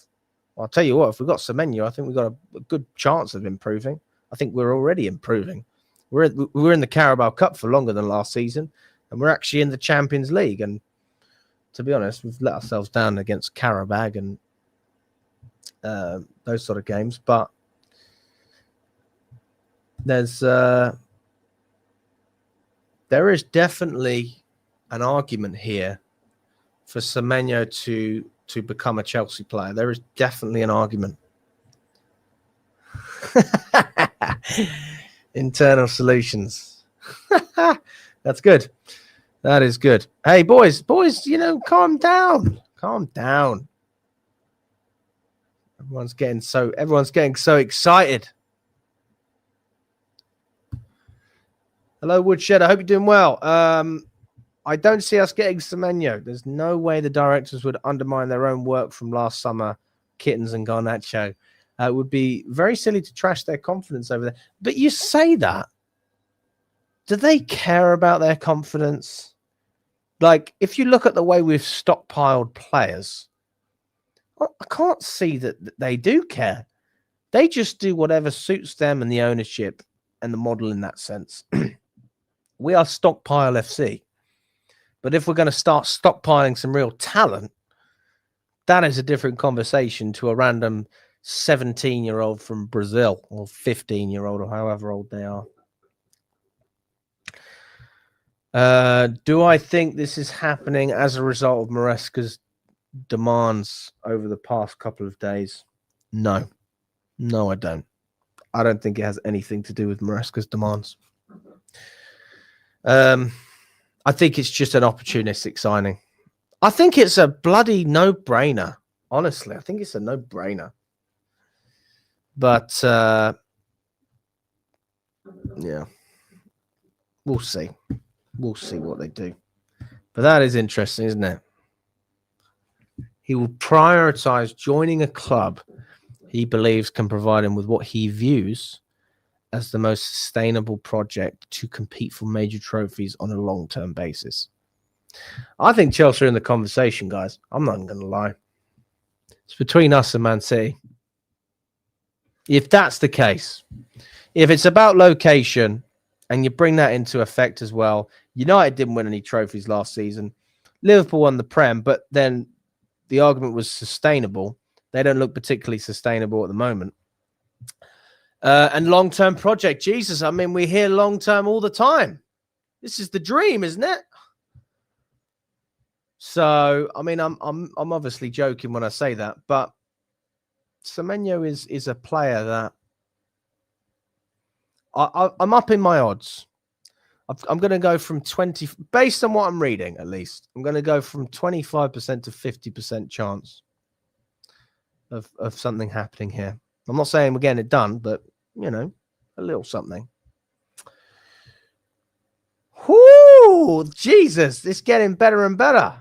Well, I'll tell you what, if we've got Semenyo, I think we've got a good chance of improving. I think we're already improving. We're in the Carabao Cup for longer than last season, and we're actually in the Champions League. And to be honest, we've let ourselves down against Karabag and those sort of games. But there is definitely an argument here for Semenyo to become a Chelsea player. There is definitely an argument. Internal solutions. That's good. That is good. Hey, boys, calm down. Calm down. Everyone's getting so excited. Hello, Woodshed. I hope you're doing well. I don't see us getting Semenyo. There's no way the directors would undermine their own work from last summer, Kittens and Garnacho. It would be very silly to trash their confidence over there. But you say that. Do they care about their confidence? Like, if you look at the way we've stockpiled players, I can't see that they do care. They just do whatever suits them and the ownership and the model in that sense. We are stockpile FC. But if we're going to start stockpiling some real talent, that is a different conversation to a random 17-year-old from Brazil or 15-year-old or however old they are. Do I think this is happening as a result of Maresca's demands over the past couple of days? No. No, I don't. I don't think it has anything to do with Maresca's demands. I think it's just an opportunistic signing. I think it's a bloody no-brainer. Honestly, I think it's a no-brainer. But, yeah. We'll see. We'll see what they do. But that is interesting, isn't it? He will prioritize joining a club he believes can provide him with what he views as the most sustainable project to compete for major trophies on a long-term basis. I think Chelsea are in the conversation, guys. I'm not going to lie. It's between us and Man City. If that's the case, if it's about location and you bring that into effect as well, United didn't win any trophies last season. Liverpool won the Prem, but then the argument was sustainable. They don't look particularly sustainable at the moment. And long-term project, Jesus, I mean, we hear long-term all the time. This is the dream, isn't it? So, I mean, I'm obviously joking when I say that, but Semenyo is a player that I'm up in my odds. I'm going to go from 20, based on what I'm reading, at least. I'm going to go from 25% to 50% chance of something happening here. I'm not saying we're getting it done, but, you know, a little something. Whoo! Jesus, it's getting better and better.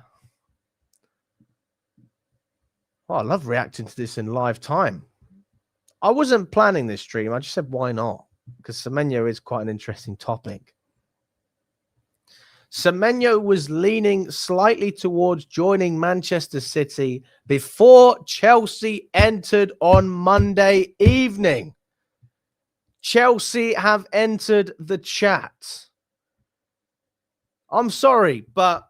Oh, I love reacting to this in live time. I wasn't planning this stream. I just said, why not? Because Semenyo is quite an interesting topic. Semenyo was leaning slightly towards joining Manchester City before Chelsea entered on Monday evening. Chelsea have entered the chat. I'm sorry, but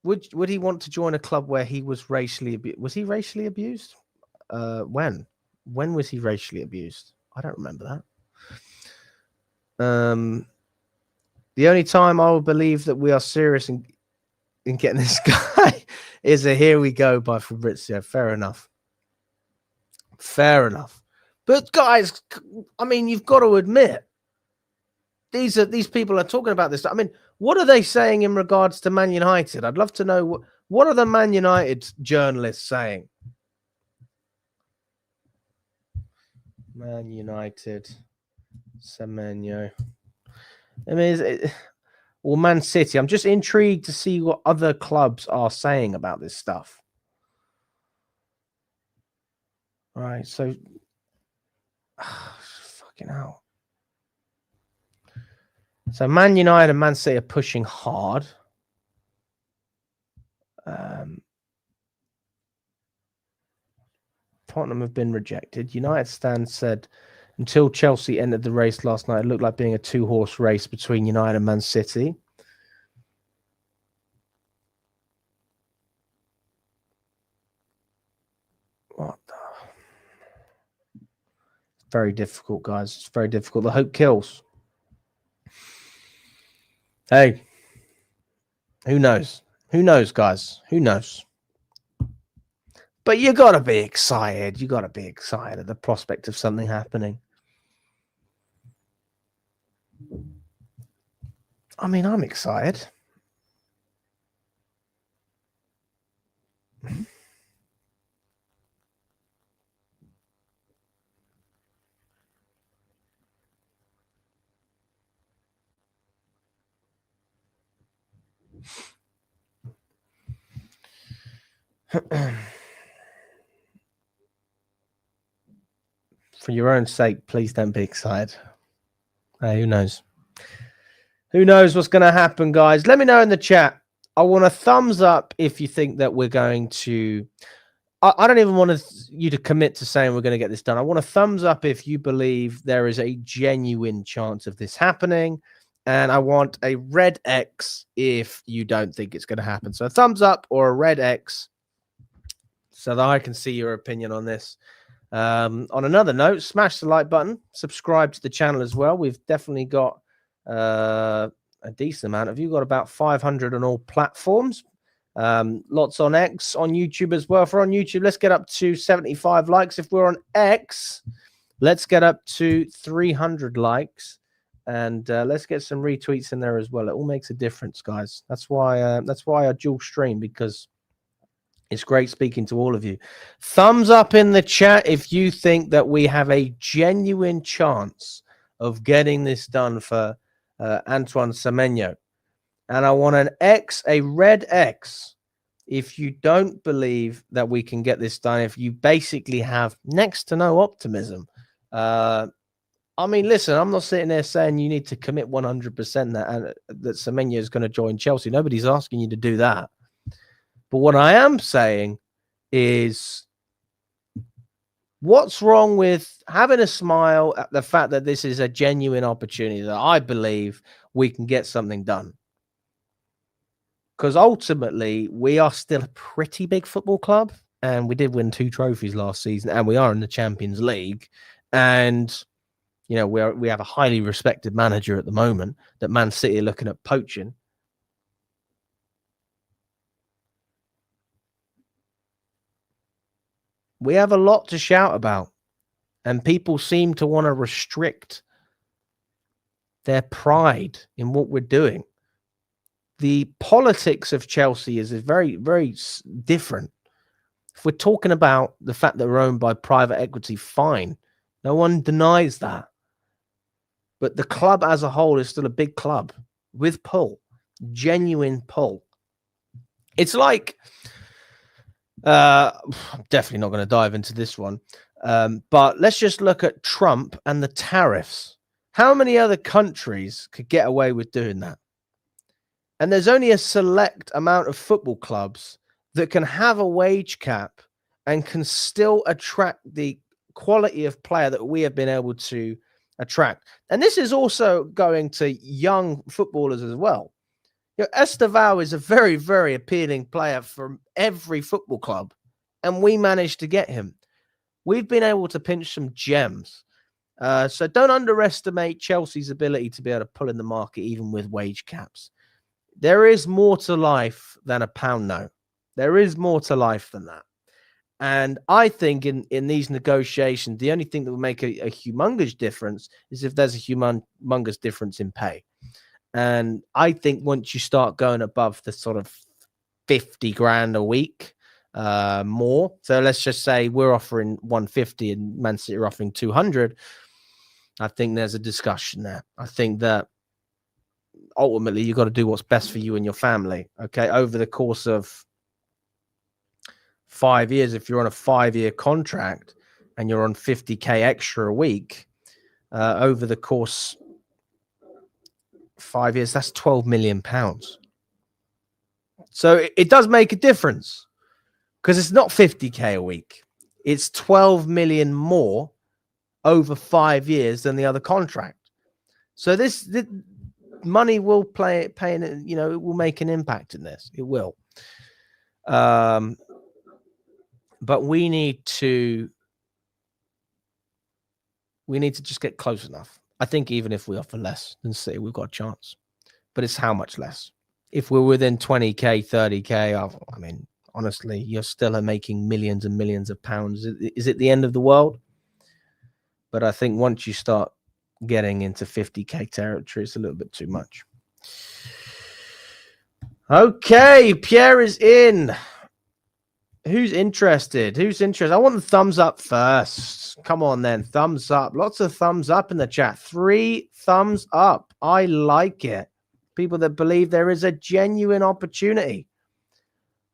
would he want to join a club where he was racially abused? Was he racially abused? When? When was he racially abused? I don't remember that. The only time I will believe that we are serious in getting this guy is a "Here We Go" by Fabrizio. Fair enough. Fair enough. But guys, I mean, you've got to admit, these people are talking about this. I mean, what are they saying in regards to Man United? I'd love to know what are the Man United journalists saying? Man United, Semenyo. I mean, or Man City. I'm just intrigued to see what other clubs are saying about this stuff. All right, so fucking hell. So Man United and Man City are pushing hard. Tottenham have been rejected. United Stand said, until Chelsea entered the race last night, it looked like being a two-horse race between United and Man City. What the... It's very difficult, guys. It's very difficult. The hope kills. Hey, who knows? Who knows, guys? Who knows? But you got to be excited. You got to be excited at the prospect of something happening. I mean, I'm excited. For your own sake, please don't be excited. Hey, who knows? Who knows what's going to happen, guys? Let me know in the chat. I want a thumbs up if you think that we're going to... I don't even want you to commit to saying we're going to get this done. I want a thumbs up if you believe there is a genuine chance of this happening. And I want a red X if you don't think it's going to happen. So a thumbs up or a red X so that I can see your opinion on this. On another note, smash the like button, subscribe to the channel as well. We've definitely got a decent amount of you. Got about 500 on all platforms. Lots on X, on YouTube as well. If we're on YouTube, let's get up to 75 likes. If we're on X, let's get up to 300 likes. And let's get some retweets in there as well. It all makes a difference, guys. That's why I dual stream, because it's great speaking to all of you. Thumbs up in the chat if you think that we have a genuine chance of getting this done for Antoine Semenyo. And I want an X, a red X, if you don't believe that we can get this done, if you basically have next to no optimism. I mean, listen, I'm not sitting there saying you need to commit 100% that Semenyo is going to join Chelsea. Nobody's asking you to do that. But what I am saying is, what's wrong with having a smile at the fact that this is a genuine opportunity that I believe we can get something done? Because ultimately, we are still a pretty big football club, and we did win 2 trophies last season, and we are in the Champions League. And, you know, we have a highly respected manager at the moment that Man City are looking at poaching. We have a lot to shout about, and people seem to want to restrict their pride in what we're doing. The politics of Chelsea is very, very different. If we're talking about the fact that we're owned by private equity, fine. No one denies that. But the club as a whole is still a big club with pull, genuine pull. It's like, I'm definitely not going to dive into this one, but let's just look at Trump and the tariffs. How many other countries could get away with doing that? And there's only a select amount of football clubs that can have a wage cap and can still attract the quality of player that we have been able to attract. And this is also going to young footballers as well. You know, Estevao is a very, very appealing player from every football club, and we managed to get him. We've been able to pinch some gems. So don't underestimate Chelsea's ability to be able to pull in the market, even with wage caps. There is more to life than a pound note. There is more to life than that. And I think in these negotiations, the only thing that will make a humongous difference is if there's a humongous difference in pay. And I think once you start going above the sort of 50 grand a week more, so let's just say we're offering 150 and Man City are offering 200, I think there's a discussion there. I think that ultimately you've got to do what's best for you and your family. Okay, over the course of 5 years, if you're on a 5-year contract and you're on 50k extra a week, over the course 5 years, that's 12 million pounds. So it does make a difference, because it's not 50k a week, it's 12 million more over 5 years than the other contract. So this money will pay, you know, it will make an impact in this. It will. But we need to just get close enough. I think even if we offer less than City, we've got a chance. But it's how much less. if we're within 20k, 30k, I mean, honestly, you're still making millions and millions of pounds. Is it the end of the world? But I think once you start getting into 50k territory, it's a little bit too much. Okay, Pierre is in. Who's interested? I want the thumbs up first. Come on then, thumbs up. Lots of thumbs up in the chat. 3 thumbs up. I like it. People that believe there is a genuine opportunity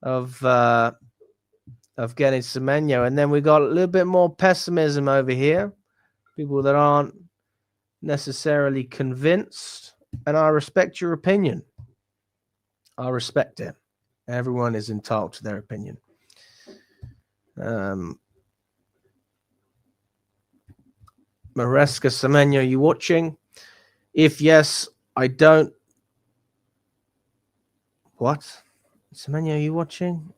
of getting Semenyo. And then we got a little bit more pessimism over here. People that aren't necessarily convinced. And I respect your opinion. I respect it. Everyone is entitled to their opinion. Maresca Semenyo, you watching? If yes, I don't. What? Semenyo, you watching?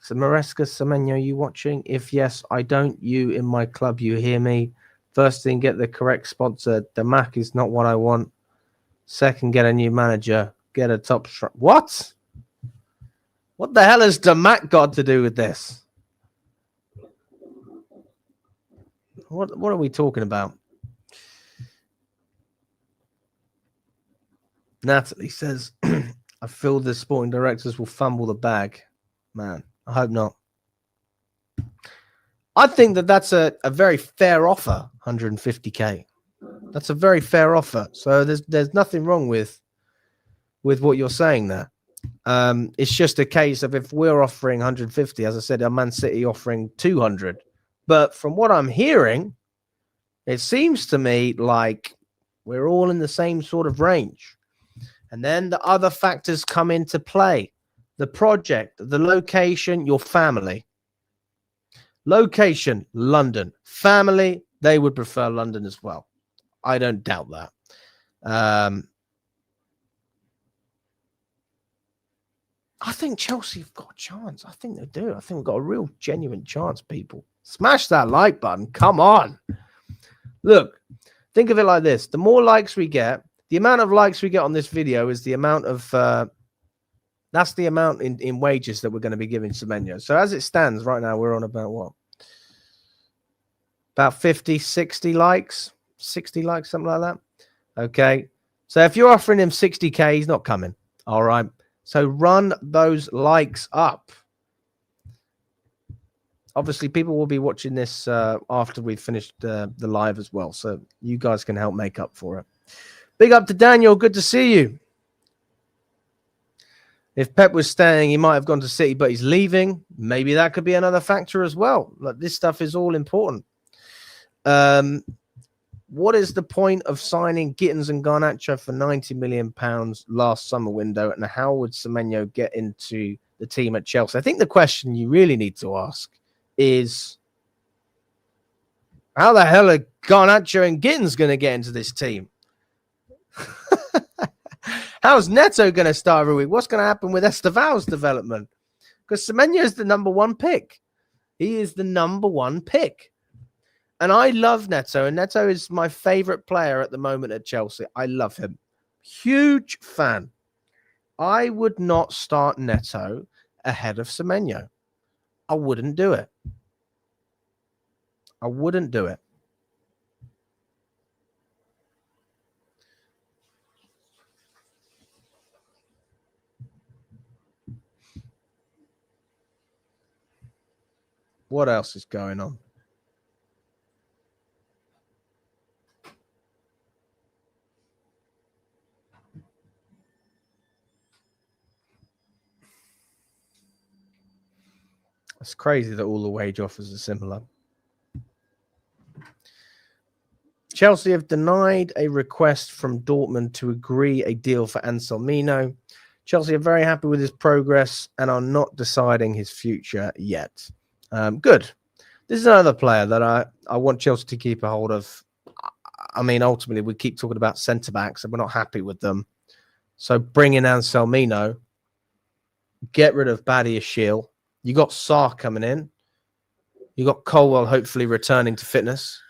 So Maresca Semenyo, you watching? If yes, I don't. You in my club, you hear me? First thing, get the correct sponsor. The Mac is not what I want. Second, get a new manager. Get a top strike. What? What the hell has the Mac got to do with this? What are we talking about? Natalie says, I feel the sporting directors will fumble the bag. Man, I hope not. I think that's a very fair offer, 150k. That's a very fair offer. So there's nothing wrong with what you're saying there. It's just a case of if we're offering 150, as I said, Man City offering 200. But from what I'm hearing, it seems to me like we're all in the same sort of range. And then the other factors come into play. The project, the location, your family. Location, London. Family, they would prefer London as well. I don't doubt that. I think Chelsea have got a chance. I think they do. I think we've got a real genuine chance, people. Smash that like button. Come on. Look, think of it like this. The more likes we get, the amount of likes we get on this video is the amount of... that's the amount in wages that we're going to be giving Semenyo. So as it stands right now, we're on about what? About 50, 60 likes? 60 likes, something like that. Okay. So if you're offering him 60k, he's not coming. All right. So run those likes up. Obviously, people will be watching this after we've finished the live as well. So you guys can help make up for it. Big up to Daniel. Good to see you. If Pep was staying, he might have gone to City, but he's leaving. Maybe that could be another factor as well. Like, this stuff is all important. What is the point of signing Gittins and Garnacho for £90 million last summer window? And how would Semenyo get into the team at Chelsea? I think the question you really need to ask is, how the hell are Garnacho and Gittins going to get into this team? How's Neto going to start every week? What's going to happen with Esteval's development? Because Semenyo is the #1 pick. He is the #1 pick. And I love Neto. And Neto is my favorite player at the moment at Chelsea. I love him. Huge fan. I would not start Neto ahead of Semenyo. I wouldn't do it. I wouldn't do it. What else is going on? It's crazy that all the wage offers are similar. Chelsea have denied a request from Dortmund to agree a deal for Anselmino. Chelsea are very happy with his progress and are not deciding his future yet. Good. This is another player that I want Chelsea to keep a hold of. I mean, ultimately, we keep talking about centre-backs and we're not happy with them. So bring in Anselmino. Get rid of Badiashile. You got Sarr coming in. You got Colwell hopefully returning to fitness.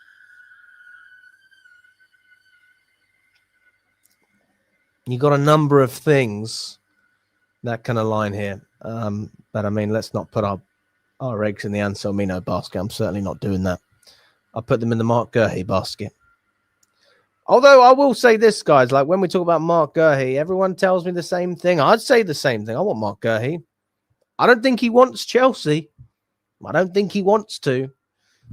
You got a number of things that kind of line here. But I mean, let's not put our eggs in the Anselmino basket. I'm certainly not doing that. I'll put them in the Mark Gurhey basket. Although I will say this, guys, like when we talk about Mark Gurhey, everyone tells me the same thing. I'd say the same thing. I want Mark Gurhey. I don't think he wants Chelsea. I don't think he wants to.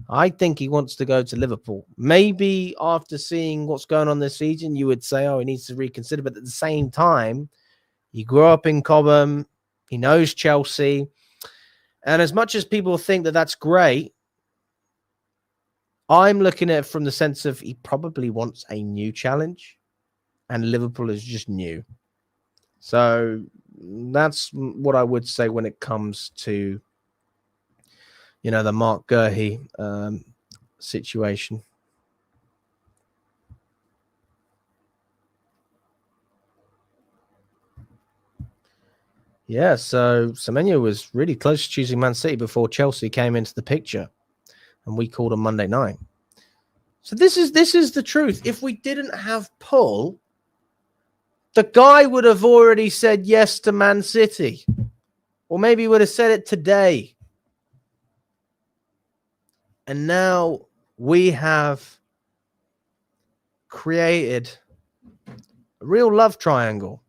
I think he wants to go to Liverpool. Maybe after seeing what's going on this season, you would say, oh, he needs to reconsider. But at the same time, he grew up in Cobham. He knows Chelsea. And as much as people think that that's great, I'm looking at it from the sense of he probably wants a new challenge. And Liverpool is just new. So that's what I would say when it comes to, you know, the Mark Gurhey situation. Yeah, so Semenyo was really close to choosing Man City before Chelsea came into the picture, and we called on Monday night. So this is the truth. If we didn't have Paul, the guy would have already said yes to Man City, or maybe he would have said it today. And now we have created a real love triangle.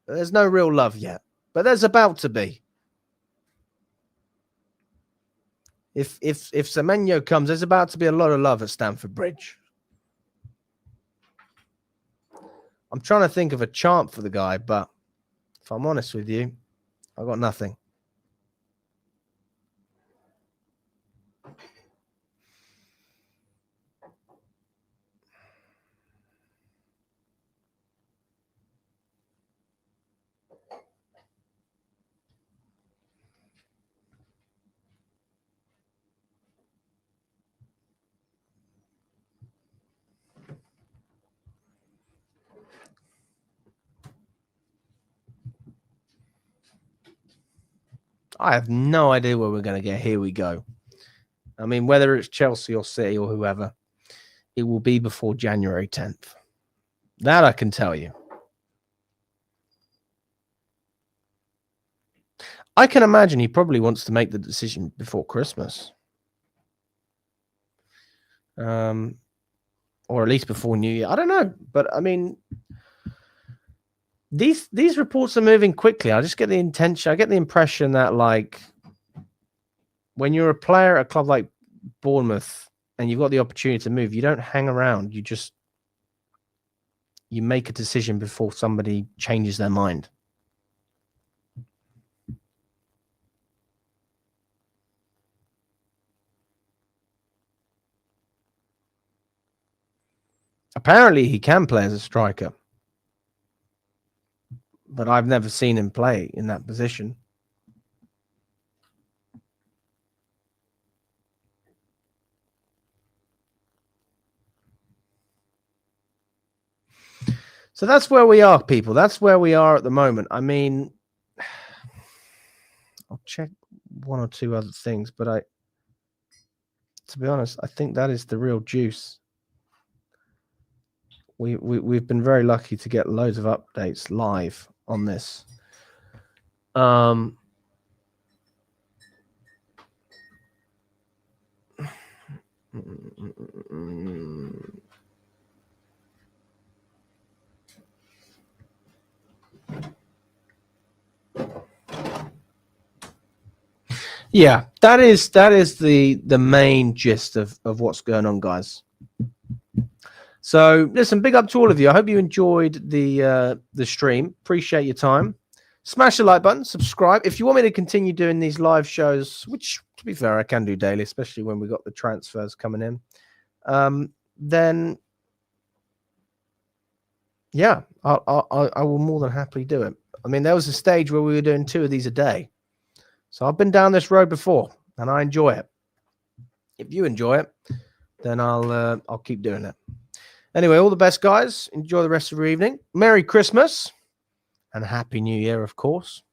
There's no real love yet, but there's about to be. If Semenyo comes, there's about to be a lot of love at Stamford Bridge. I'm trying to think of a chant for the guy, but if I'm honest with you, I've got nothing. I have no idea where we're going to get. Here we go. I mean, whether it's Chelsea or City or whoever, it will be before January 10th. That I can tell you. I can imagine he probably wants to make the decision before Christmas. Or at least before New Year. I don't know. But, I mean, these reports are moving quickly. I just get the intention. I get the impression that, like, when you're a player at a club like Bournemouth and you've got the opportunity to move, you don't hang around. You make a decision before somebody changes their mind. Apparently, he can play as a striker, but I've never seen him play in that position. So that's where we are, people. That's where we are at the moment. I mean, I'll check one or two other things, but to be honest, I think that is the real juice. We've been very lucky to get loads of updates live on this. Yeah, that is the main gist of what's going on, guys. So listen, big up to all of you. I hope you enjoyed the stream. Appreciate your time. Smash the like button, subscribe. If you want me to continue doing these live shows, which to be fair, I can do daily, especially when we got the transfers coming in, then yeah, I will more than happily do it. I mean, there was a stage where we were doing 2 of these a day. So I've been down this road before and I enjoy it. If you enjoy it, then I'll keep doing it. Anyway, all the best, guys. Enjoy the rest of your evening. Merry Christmas and Happy New Year, of course.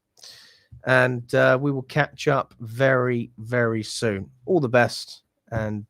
And we will catch up very, very soon. All the best and